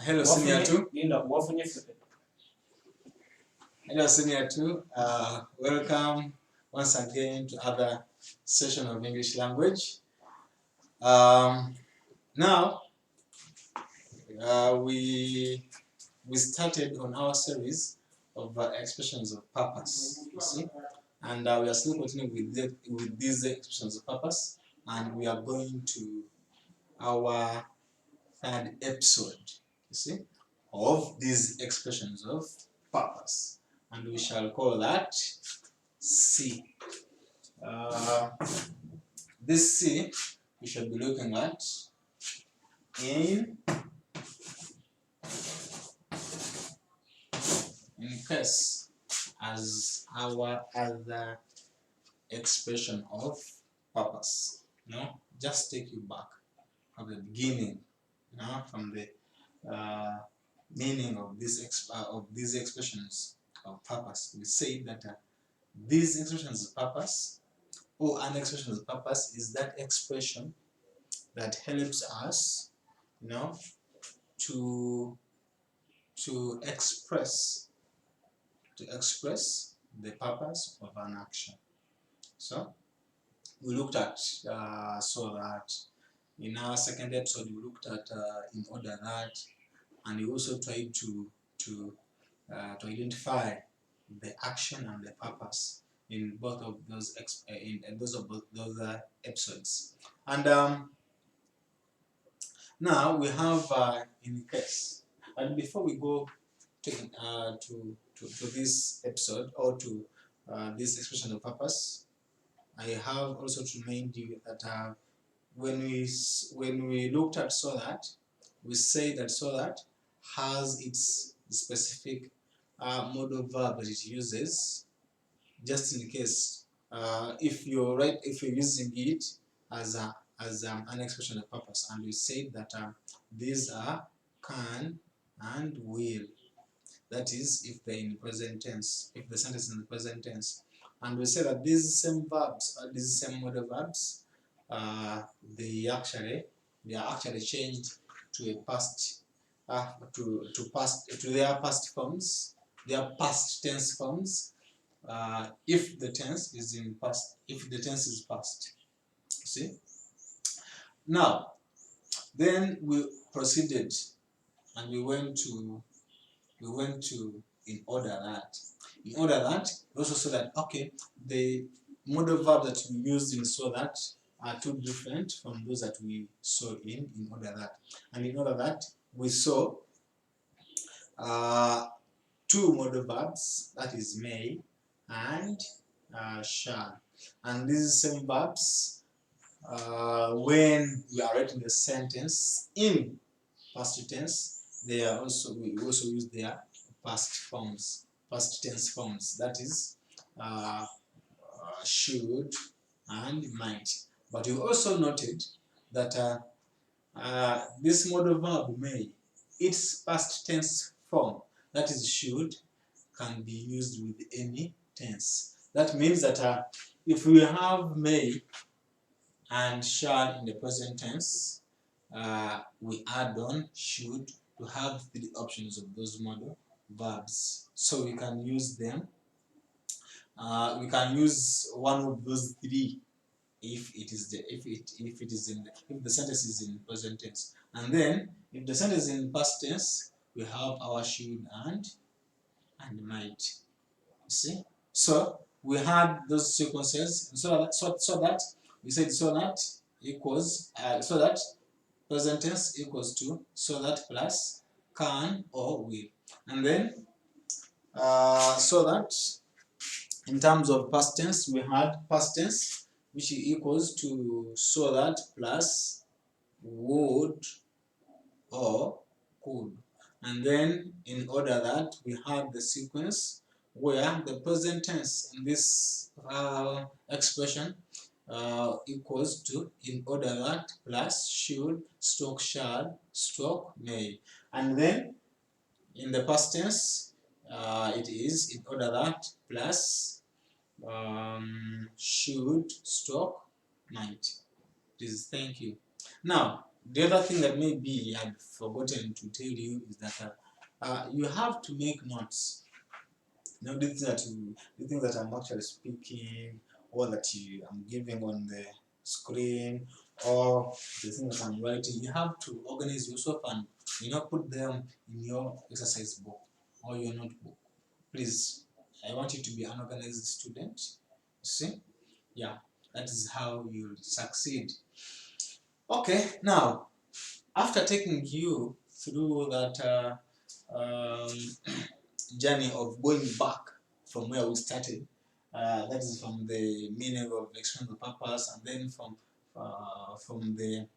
Hello, Senior 2. Hello, Senior 2. Welcome once again to other session of English language. Now, we started on our series of expressions of purpose, you see, and we are still continuing with these expressions of purpose, and we are going to our third episode, you see, of these expressions of purpose, and we shall call that C. This C we shall be looking at in case as our other expression of purpose. Just take you back from the beginning, from the meaning of these expressions of purpose. We say that these expressions of purpose, or an expression of purpose, is that expression that helps us, to express the purpose of an action. So we looked at so that in our second episode we looked at in order that, and we also tried to identify the action and the purpose in both of those episodes. And now we have in case. And before we go to this episode, or to this expression of purpose, I have also to remind you that when we looked at so that, we say that so that has its specific modal verb that it uses, just in case if you're using it as an expression of purpose, and we say that these are can and will. That is, if they're in present tense, if the sentence is in the present tense. And we say that these same verbs, these same modal verbs, they are actually changed to a past, to their past forms, their past tense forms, if the tense is in past, if the tense is past. See? Now, then we proceeded, and we went to in order that. In order that, we also saw that, okay, the modal verb that we used in so that are two different from those that we saw in order that. And in order that, we saw two modal verbs, that is may and shall. And these same verbs, when we are writing the sentence in past tense, we also use their past tense forms, that is should and might. But you also noted that this modal verb may, its past tense form, that is should, can be used with any tense. That means that if we have may and shall in the present tense, we add on should to have three options of those modal verbs. So we can use them. We can use one of those three if it is if the sentence is in present tense. And then if the sentence is in past tense, we have our should and might. You see? So we had those sequences, so that we said so that equals so that present tense equals to so that plus can or will. And then so that in terms of past tense, we had past tense, which equals to so that plus would or could. And then in order that, we had the sequence where the present tense in this expression equals to in order that plus should stroke shall stroke may. And then in the past tense, it is in order that plus should stroke might. Please, thank you. Now, The other thing that maybe I've forgotten to tell you is that you have to make notes. You know, the things that I'm actually speaking, or that I'm giving on the screen, or the things that I'm writing, you have to organize yourself and put them in your exercise book or your notebook. Please, I want you to be an organized student. See? Yeah, that is how you'll succeed. Okay, now after taking you through that journey of going back from where we started, that is from the meaning of expression of purpose, and then from the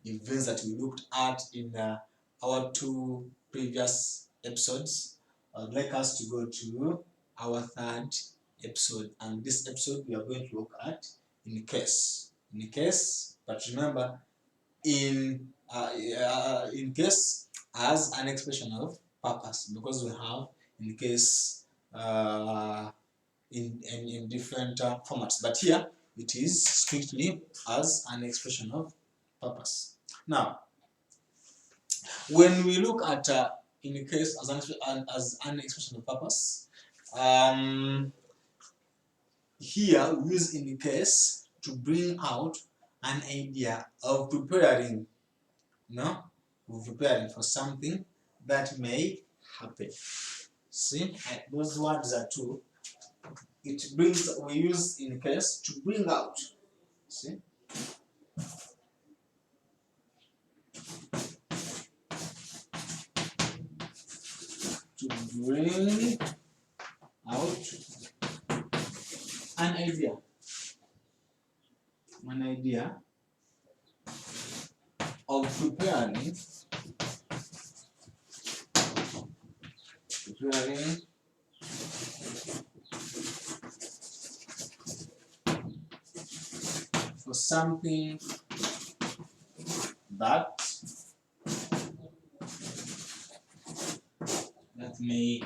events that we looked at in our two previous episodes. I'd like us to go to our third episode, and this episode we are going to look at in case. In case, but remember, in case as an expression of purpose, because we have in case in different formats, but here it is strictly as an expression of purpose. Now, when we look at in case as an expression of purpose, here we use in case to bring out an idea of preparing, preparing for something that may happen. See, those words are two. We use in case to bring out. See, to bring out an idea of preparing for something that may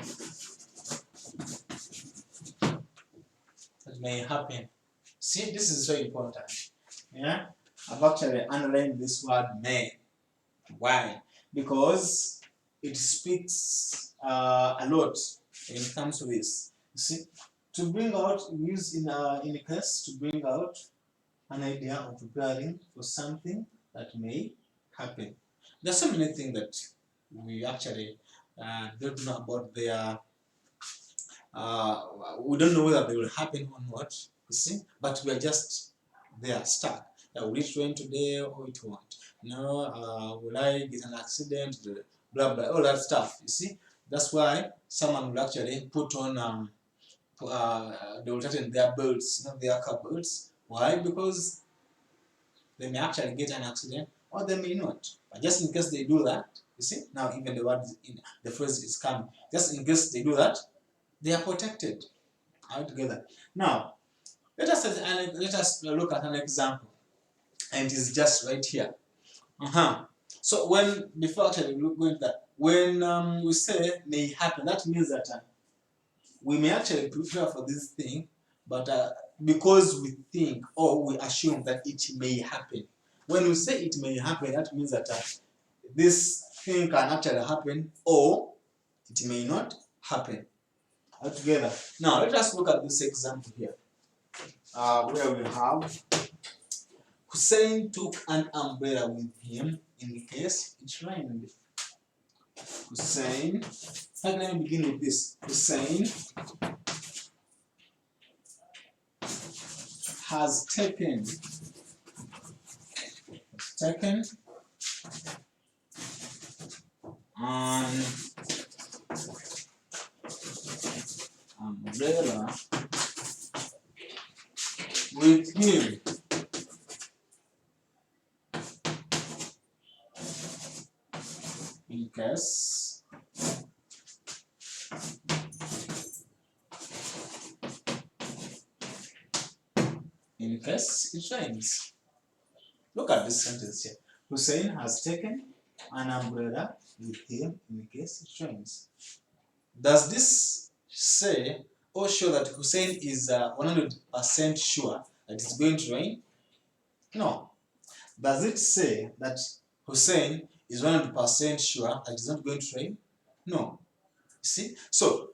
happen. See, this is so important. Yeah, I've actually underlined this word may. Why? Because it speaks a lot when it comes to this. You see, to bring out, use in a case to bring out an idea of preparing for something that may happen. There's so many things that we actually don't know about their. We don't know whether they will happen or not. You see, but we are just there stuck. Will it rain today or it won't? Will I get an accident? Blah blah, all that stuff. You see, that's why someone will actually put on they will tighten their belts, not their car belts. Why? Because they may actually get an accident or they may not. But just in case they do that, you see, now even the phrase is coming. Just in case they do that, they are protected altogether. Now, let us look at an example, and it is just right here. So before actually going to that, when we say may happen, that means that we may actually prepare for this thing, but because we think or we assume that it may happen. When we say it may happen, that means that this thing can actually happen or it may not happen altogether. Now, let us look at this example here, where we have Hussein took an umbrella with him in case it rained. Hussein, how can I begin with this? Hussein has taken an umbrella with him in case it rains. Look at this sentence here. Hussein has taken an umbrella with him in case it rains. Does this say or show that Hussein is 100% sure that it's going to rain? No. Does it say that Hussein is 100% sure that it's not going to rain? No. You see? So,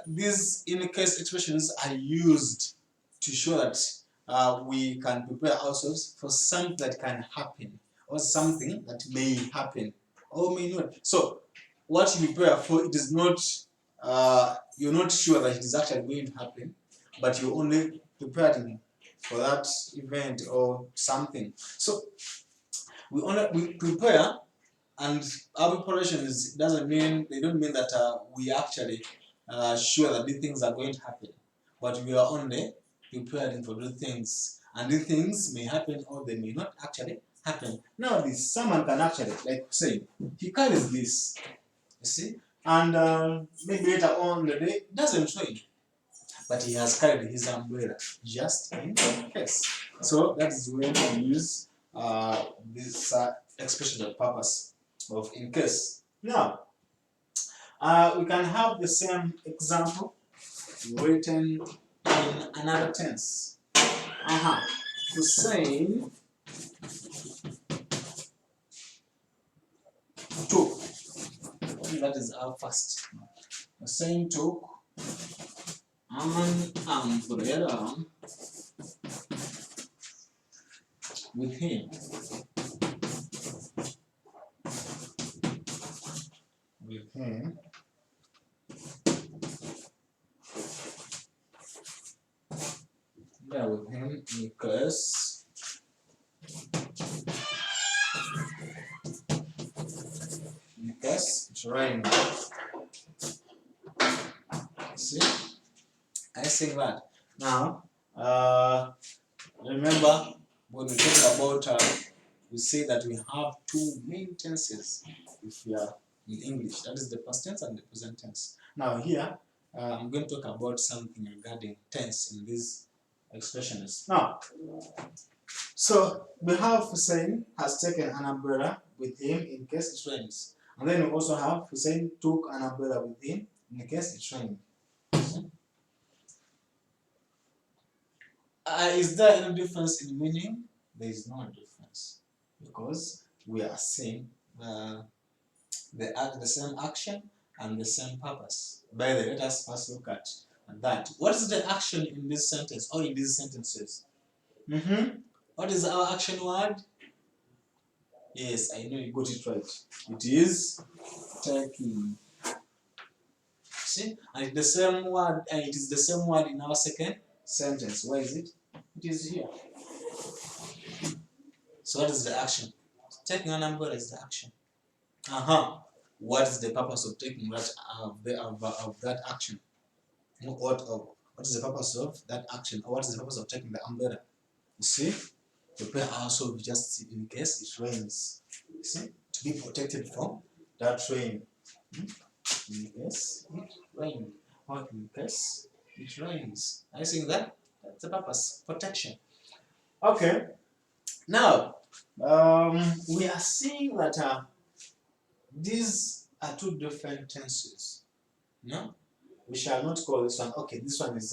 these in-case expressions are used to show that we can prepare ourselves for something that can happen, or something that may happen, or may not. So, what you prepare for, it is not, you're not sure that it is actually going to happen, but you're only preparing for that event or something. So, we prepare, and our preparations doesn't mean, they don't mean that we actually sure that these things are going to happen, but we are only preparing for those things, and these things may happen or they may not actually happen. Now, this someone can actually, like say, he carries this, you see, and maybe later on the day it doesn't rain, but he has carried his umbrella just in case. So that is when we use this expression of purpose of in case. Now, we can have the same example written in another tense. Hussein took. That is our first. Hussein took an umbrella with him. With him. Yeah, with him because it's raining. See, I say that. Now, remember when we talk about, we say that we have two main tenses if we are in English. That is the past tense and the present tense. Now here, I'm going to talk about something regarding tense in these expressions. Now, so we have Hussein has taken an umbrella with him in case it rains. And then we also have Hussein took an umbrella with him in case it rains. Is there any difference in meaning? There is no difference, because we are saying the same action and the same purpose. By the way, let us first look at that. What is the action in this sentence or in these sentences? What is our action word? Yes, I know you got it right. It is taking. See, and it's the same word, and it is the same word in our second sentence. Where is it? It is here. So what is the action? Taking an umbrella is the action. What is the purpose of taking that of that action? What is the purpose of that action? Or what is the purpose of taking the umbrella? You see, prepare ourselves just in case it rains. You see, to be protected from that rain. In case it rains, or in case it rains. I think that's the purpose, protection. Okay. Now, we are seeing that these are two different tenses. No, we shall not call this one. Okay, this one is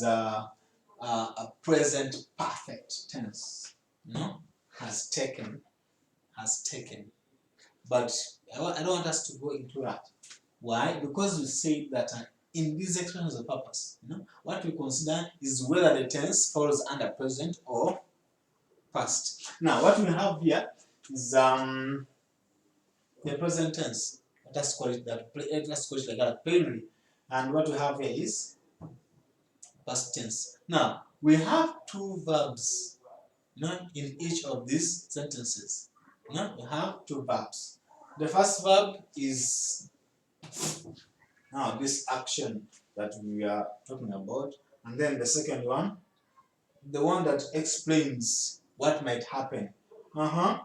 a present perfect tense. No, has taken. But I don't want us to go into that. Why? Because we say that in these expressions of purpose, what we consider is whether the tense falls under present or past. Now, what we have here is the present tense. Let us call it that. Let's call it like that, plainly. And what we have here is past tense. Now, we have two verbs, in each of these sentences. We have two verbs. The first verb is now this action that we are talking about, and then the second one, the one that explains what might happen. The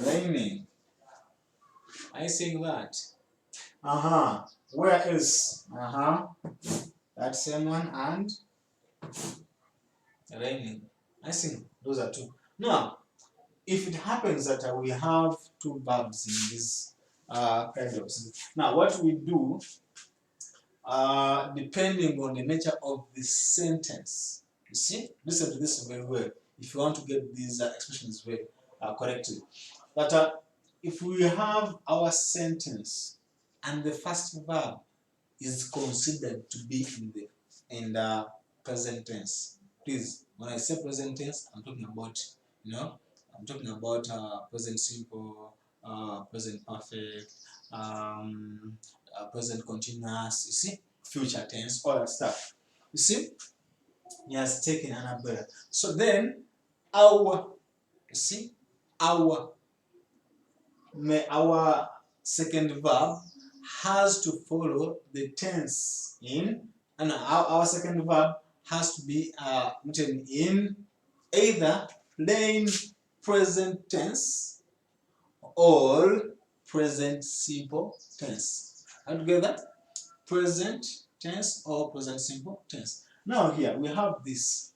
raining. I think that. Where is that same one and raining? I think those are two. Now, if it happens that we have two verbs in this kind of sense, now what we do, depending on the nature of the sentence, You see, listen to this very well if you want to get these expressions very correctly. But if we have our sentence and the first verb is considered to be in the present tense. Please, when I say present tense, I'm talking about, I'm talking about present simple, present perfect, present continuous. You see, future tense, all that stuff. You see, he has taken an umbrella. So then, our, you see, our second verb has to follow the tense in, and our second verb has to be written in either plain present tense or present simple tense. Are you together? Present tense or present simple tense. Now here we have this: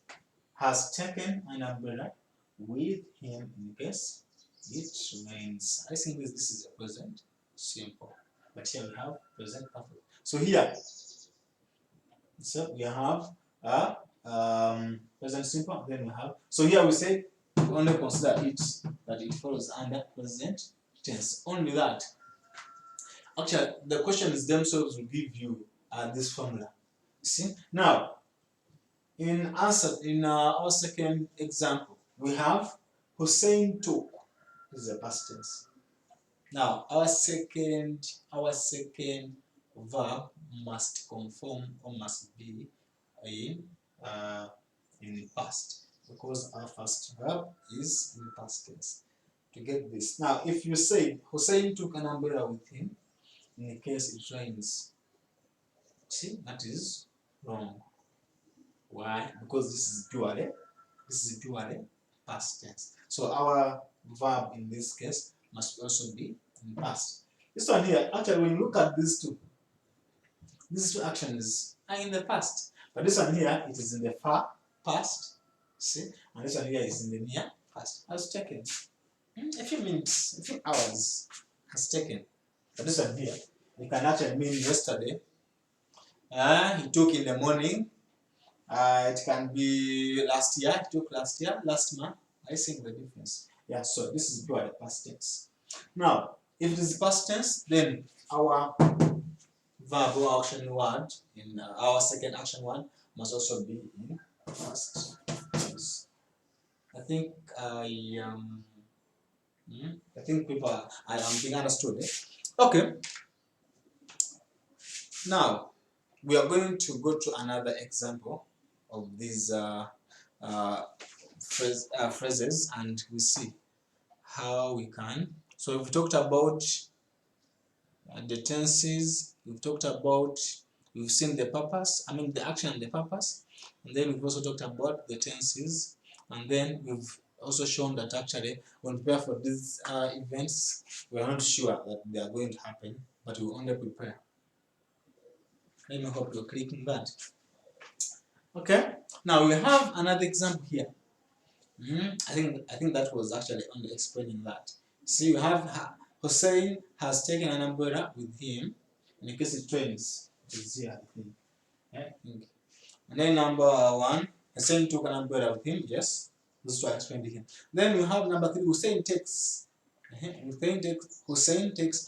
has taken an umbrella with him in case it rains. I think this is a present simple, but here we have present perfect. So here, we have a present simple. Then we have, so here we say we only consider it that it follows under present tense. Only that. Actually, the questions themselves will give you this formula. You see now. In our second example, we have Hussein took. This is a past tense. Now our second verb must conform or must be in the past, because our first verb is in the past tense. To get this, now if you say Hussein took an umbrella with him in the case it rains, see, that is wrong. Why? Because this is purely past tense. So our verb in this case must also be in past. This one here, actually, when you look at these two actions are in the past. But this one here, it is in the far past. See? And this one here is in the near past. Has taken a few minutes, a few hours has taken. But this one here, it can actually mean yesterday. He took in the morning. It can be last year, it took last year, last month. I think the difference. Yeah, so this is pure past tense. Now, if it is past tense, then our verb or action word in our second action word must also be in past tense. I think people are being understood. Okay. Now we are going to go to another example of these phrases, and we see how we can. So we've talked about the tenses, we've seen the purpose, the action and the purpose, and then we've also talked about the tenses, and then we've also shown that actually when we prepare for these events, we are not sure that they are going to happen, but we only prepare. Let me hope you're clicking that. Okay, now we have another example here. I think that was actually only explaining that. So you have Hussein has taken an umbrella with him in case it rains. It is here, I think. And then number one, Hussein took an umbrella with him. Yes, this is what I explained to him. Then we have number three, Hussein takes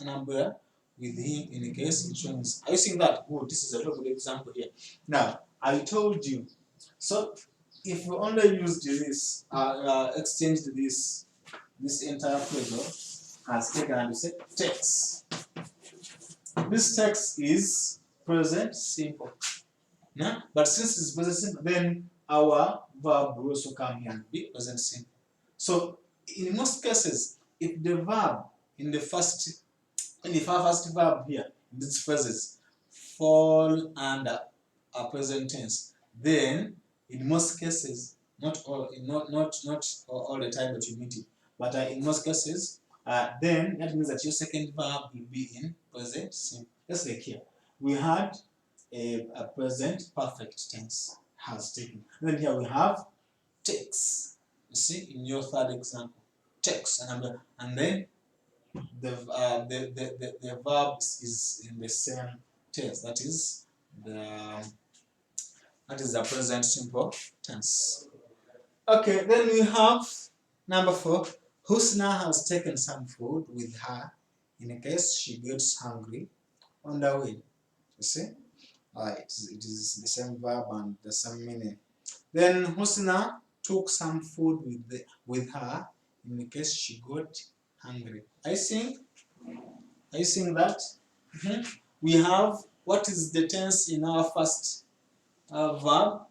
an umbrella with him in case it rains. Are you seeing that? Oh, this is a very good example here. Now, I told you. So if we only used this, exchanged this entire phrase as taken and we say takes. This text is present simple. Yeah? But since it's present simple, then our verb will also come here and be present simple. So in most cases, if the verb in the first verb here, in these phrases, fall under a present tense, then in most cases, not all the time that you meet it, but in most cases, then that means that your second verb will be in present simple. Just like here, we had a present perfect tense, has taken. And then here we have takes. You see, in your third example, takes, and then the verb is in the same tense. That is the That is the present simple tense. Okay, then we have number 4. Husna has taken some food with her in case she gets hungry on the way. You see? It is the same verb and the same meaning. Then Husna took some food with her in case she got hungry. Are you seeing that? We have, what is the tense in our first verb?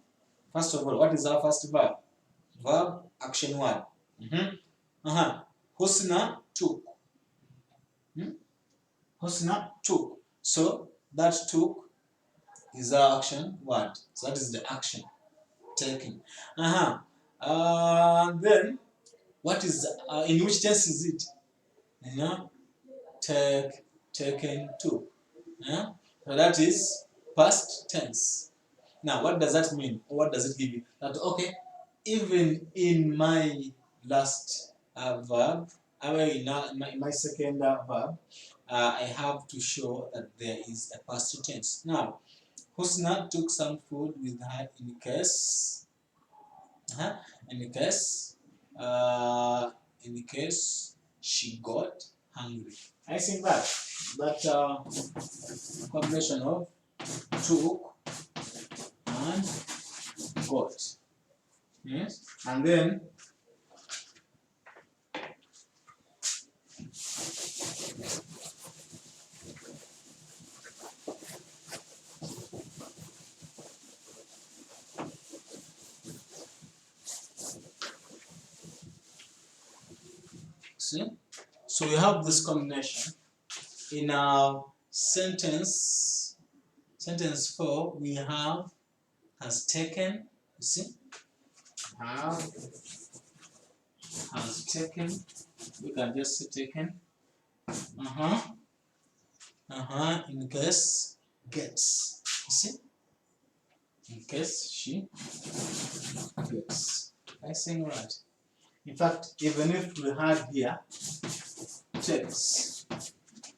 First of all, what is our first verb? Verb, action word. Husna took. Husna took. So that took is our action word. So that is the action taking. Then what is in which tense is it? Taken, took. So that is past tense. Now, what does that mean? What does it give you? That okay, even in my last verb, in my second verb, I have to show that there is a past tense. Now, Husna took some food with her in case she got hungry. I think that combination of took and got. Yes, and then see, so we have this combination in our sentence 4. We have has taken. You see, has taken. We can just say taken. In case gets. You see, in case she gets. I think right. In fact, even if we had here takes,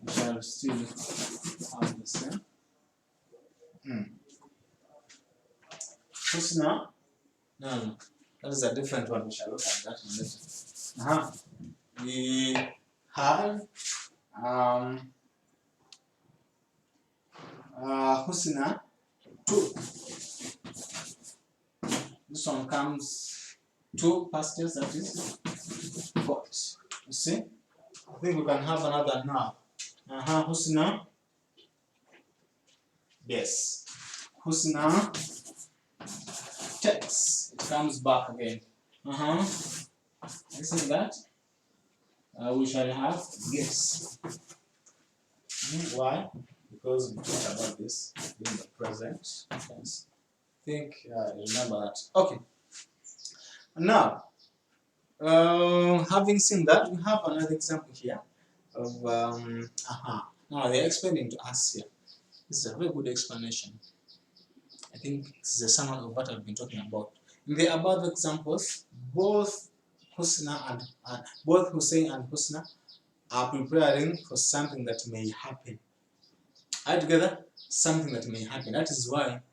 we shall still have the same. Husna, no, that is a different one. We shall look at that later. We have Husna took. This one comes to past tense, that is got. You see? I think we can have another now. Husna. Yes. Husna takes. It comes back again. Isn't that? We shall have yes. Why? Because we talked about this in the present tense. I think remember that. Okay. Now, having seen that, we have another example here of now they're explaining to us here. This is a very good explanation. I think it's the summary of what I've been talking about. In the above examples, both Hussein and Husna are preparing for something that may happen. Altogether, something that may happen. That is why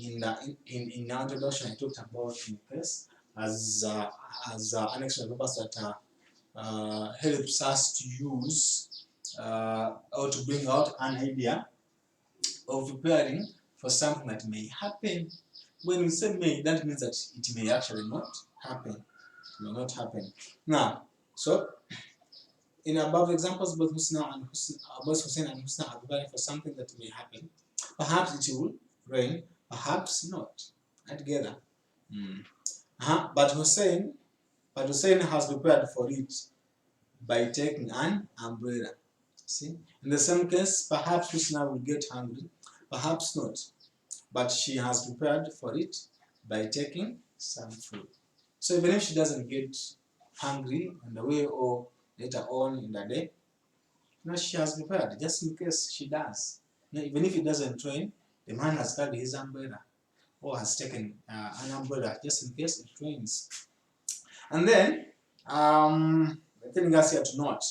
in our introduction I talked about in case as an extra purpose that helps us to use or to bring out an idea of preparing for something that may happen. When we say may, that means that it may actually not happen. It may not happen. Now, so in above examples, both Hussein and Husna are preparing for something that may happen. Perhaps it will rain, perhaps not. Altogether. But Hussein has prepared for it by taking an umbrella. See? In the same case, perhaps Husna will get hungry, perhaps not. But she has prepared for it by taking some food. So even if she doesn't get hungry on the way or later on in the day, she has prepared just in case she does. Even if it doesn't rain, the man has carried his umbrella or has taken an umbrella just in case it rains. And then they're telling us here to note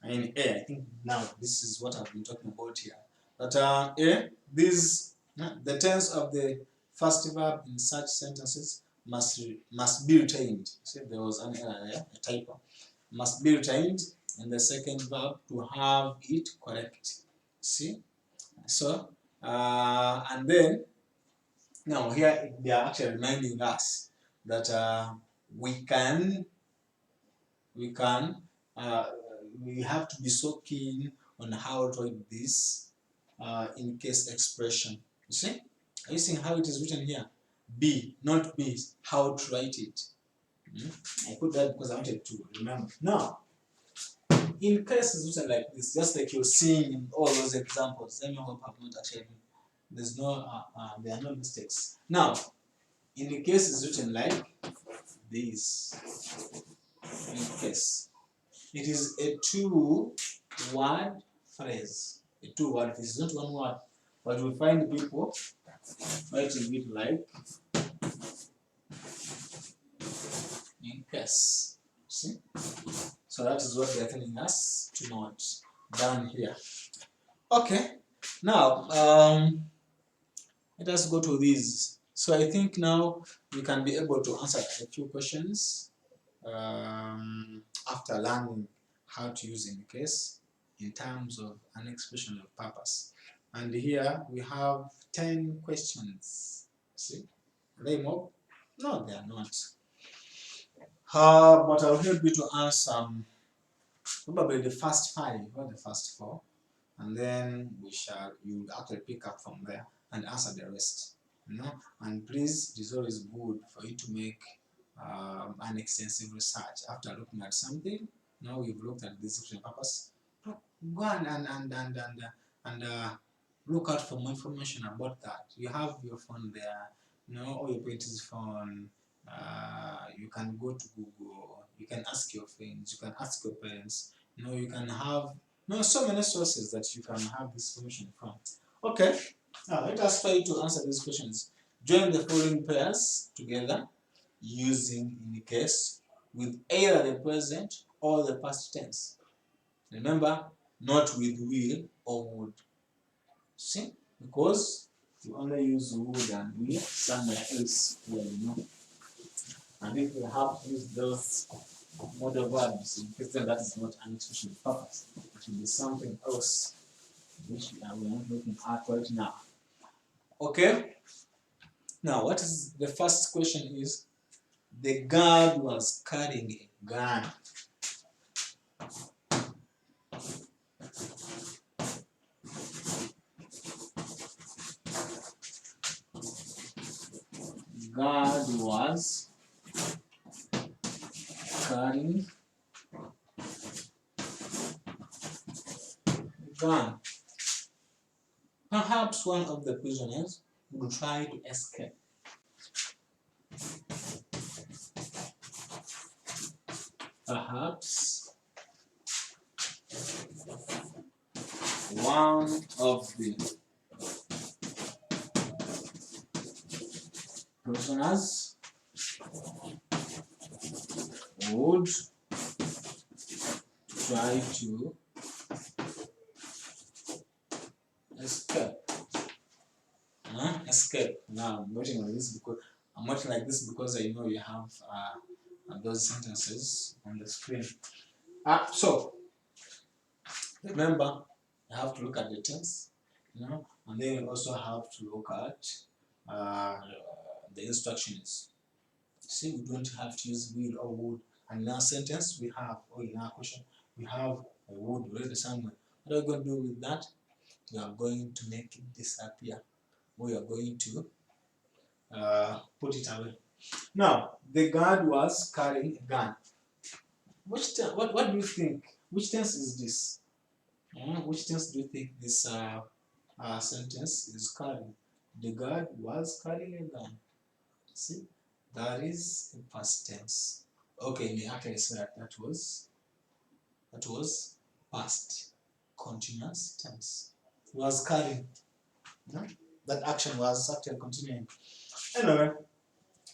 in A. I think now this is what I've been talking about here. But A, the tense of the first verb in such sentences must be retained. See, there was an error there, a typo. Must be retained, and the second verb to have it correct. See, so and then now here they are actually reminding us that we have to be so keen on how to write this in case expression. You see, are you seeing how it is written here? B, not B, how to write it. I put that because I wanted to remember. Now, in cases written like this, just like you're seeing in all those examples, let me hope I've not actually, there's no, there are no mistakes. Now, in the cases written like this, in case, it is a two-word phrase. A two-word phrase, not one word. But we find people writing it like in case. See? So that is what they are telling us to note down here. Okay. Now, let us go to these. So I think now we can be able to answer a few questions after learning how to use in case in terms of an expression of purpose. And here we have 10 questions. See? Are they more? No, they are not. But I'll help you to answer probably the first 5 or the first 4, and then you actually pick up from there and answer the rest. And please, it is always good for you to make an extensive research after looking at something. Now we've looked at this expression purpose. Go and look out for more information about that. You have your phone there, or your parents' phone. You can go to Google. You can ask your friends. You can ask your parents. You can have so many sources that you can have this information from. Okay, now let us try to answer these questions. Join the following pairs together using in case with either the present or the past tense. Remember, not with will or would. See, because you only use would and will somewhere else where you know. And if we have to use those modal verbs in case then that is not an expression of purpose, it will be something else which we are not looking at right now. Okay. Now, what is the first question is, the guard was carrying a gun. Guard was carrying a gun. Perhaps one of the prisoners would try to escape. Perhaps one of the prisoners would try to escape. Escape. Now I'm writing on this because I'm writing like this because I know you have those sentences on the screen. So remember, you have to look at the tense, and then you also have to look at the instructions. See, we don't have to use will or would. And in our sentence, we have, or in our question, we have a would already somewhere. What are we going to do with that? We are going to make it disappear. We are going to put it away. Now, the guard was carrying a gun. What do you think? Which tense is this? Which tense do you think this sentence is carrying? The guard was carrying a gun. See, that is a past tense. Okay, we actually say that was past continuous tense. It was carrying. That action was actually continuing. Anyway,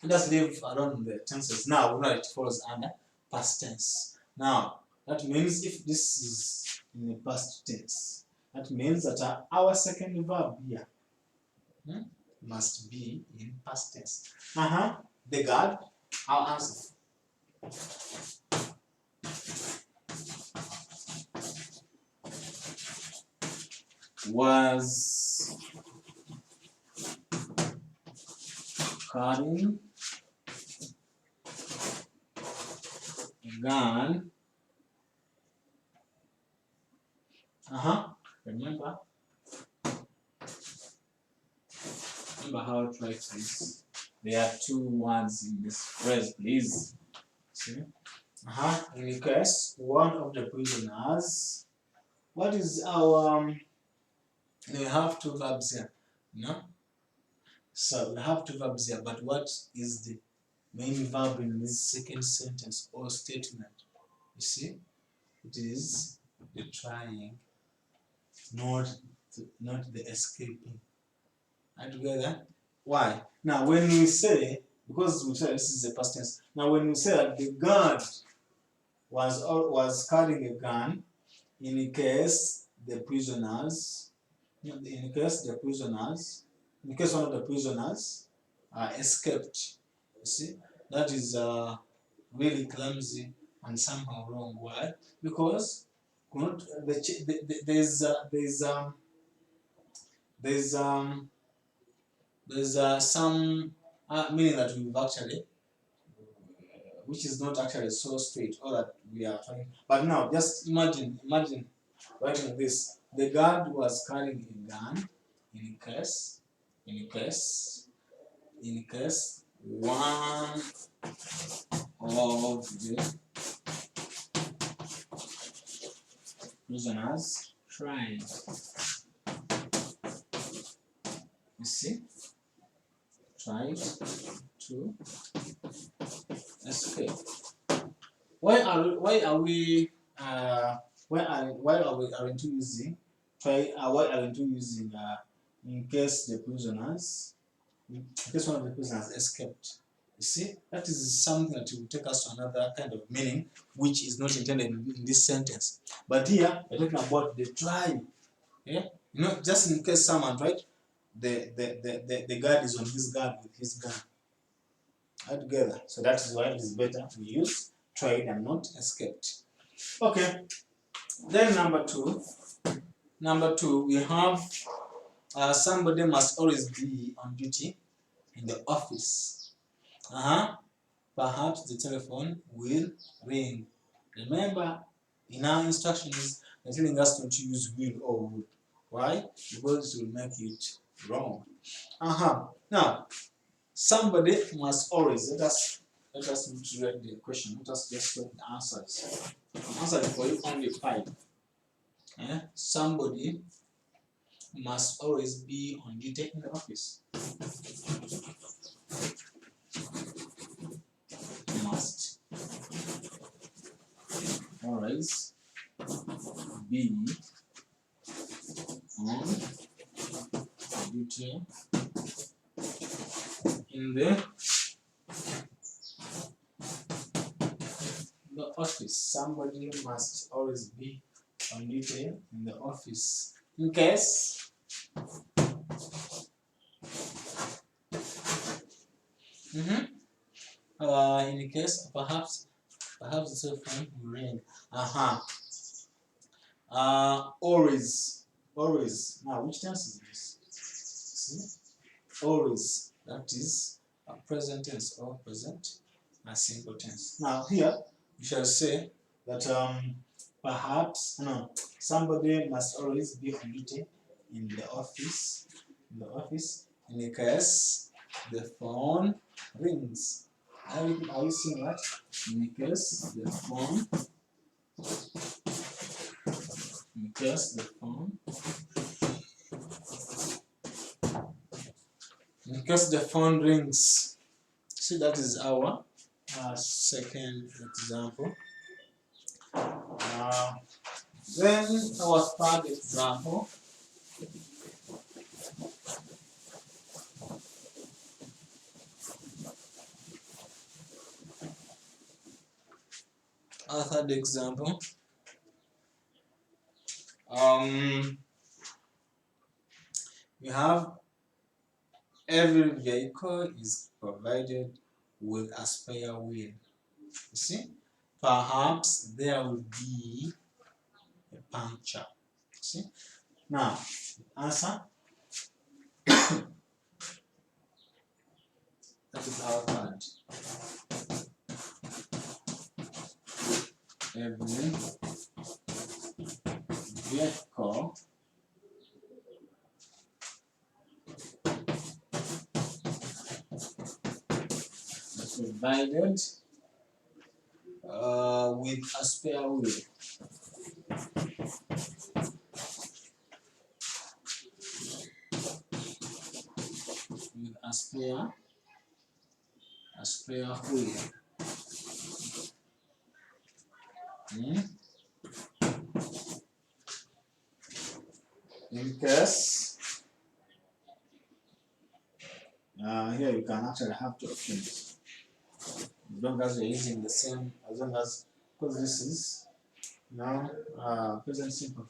let's leave alone the tenses. Now we know it falls under past tense. Now that means if this is in the past tense, that means that our second verb here must be in past tense. The guard, I'll answer. Was carrying a gun. Remember how to write this. There are two words in this phrase, please. See? In case one of the prisoners. What is our? We have two verbs here, no? So we have two verbs here, but what is the main verb in this second sentence or statement? You see, it is the trying, not the escaping. Are together? Why? Now, when we say, because we say this is the past tense. Now, when we say that the guard was carrying a gun, in case one of the prisoners escaped. You see, that is really clumsy and somehow wrong. Why? Because there's some meaning that we've actually, which is not actually so straight, or that we are trying. But now, just imagine writing this. The guard was carrying a gun in case one of the prisoners tried. You see, tried to escape. Why aren't we using try? Why aren't we using in case one of the prisoners escaped? You see, that is something that will take us to another kind of meaning, which is not intended in this sentence. But here we're talking about the try. Yeah, just in case someone, right? The guard is on his guard with his gun. Together. So that is why it is better we use tried and not escaped. Okay. Then number two, we have somebody must always be on duty in the office. Perhaps the telephone will ring. Remember, in our instructions, they're telling us not to use will or would. Why? Because it will make it wrong. Now, somebody must always, let us read the question. Let us just read the answers. The answer is for you only 5. Somebody must always be on duty in the office. Must always be on duty in the office. Somebody must always be on duty in the office. In case in case perhaps the cell phone will ring. Always. Now, which tense is this? See? Always. That is a present tense or present a simple tense. Now here we shall say that somebody must always be on duty in the office. In case the phone rings. Are you seeing that? In case the phone rings. See, that is our second example. Then our third example. Our third example. We have every vehicle is provided with a spare wheel. You see, perhaps there will be a puncture. See, now answer. That is our part. Every vehicle is provided with a spare wheel. With a spare wheel. In case here you can actually have two options. As long as you're using the same, as long as, because this is now present simple.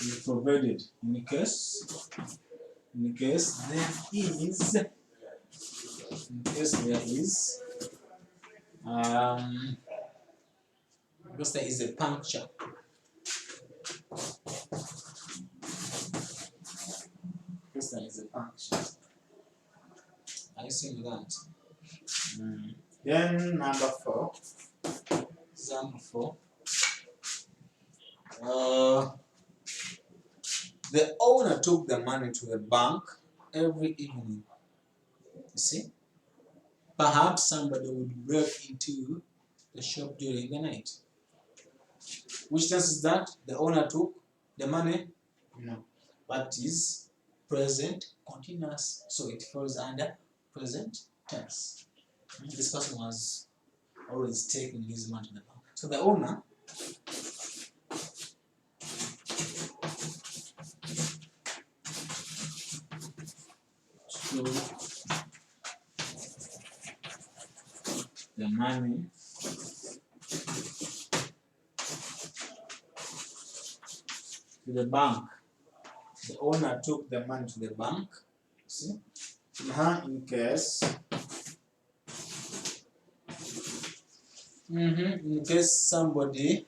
You provided in case there is because there is a puncture. Because there is a puncture. Are you seeing that? Then number 4. Example 4. The owner took the money to the bank every evening. You see? Perhaps somebody would break into the shop during the night. Which tense is that? The owner took the money? No. But is present continuous, so it falls under present tense. This person was always taking his money to the bank. So the owner took the money to the bank. The owner took the money to the bank. See? In case somebody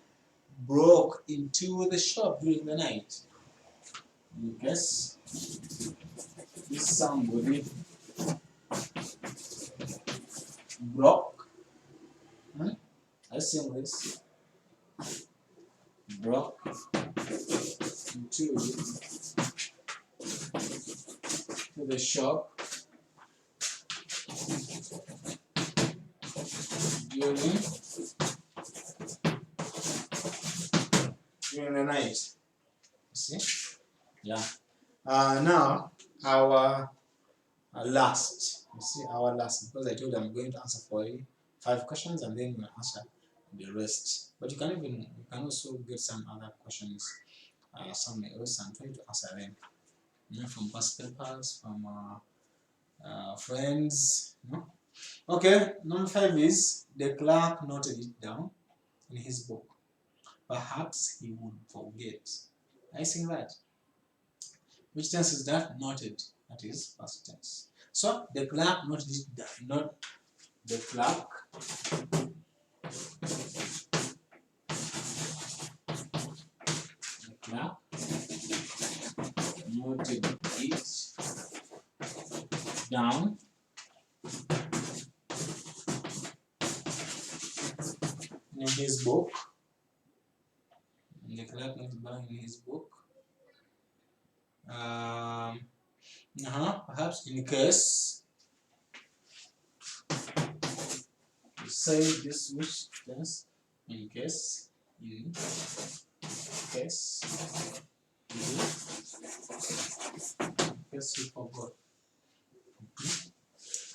broke into the shop during the night. In case somebody broke, I see this, broke into the shop during the night. See? Yeah. Now our last. You see, our last, because I told you I'm going to answer for you 5 questions and then we'll answer the rest. But you can also get some other questions somewhere else and try to answer them. From past papers, from friends. Okay, number 5 is the clerk noted it down in his book. Perhaps he would forget. I see that. Which tense is that? Noted. That is past tense. So the clerk noted it down. Not the clerk noted it down in his book. The clerk noted it down in his book. Perhaps in case you say this which tense? In case you forgot.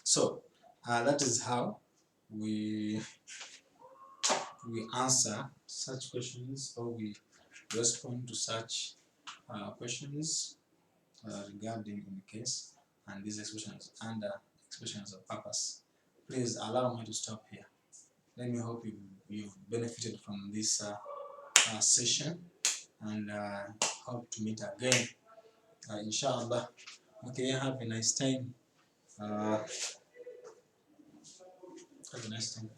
So that is how we answer such questions, or we respond to such questions regarding in case and these expressions under expressions of purpose. Please allow me to stop here. Let me hope you've benefited from this session, and hope to meet again inshallah. Okay, have a nice time. Have a nice time.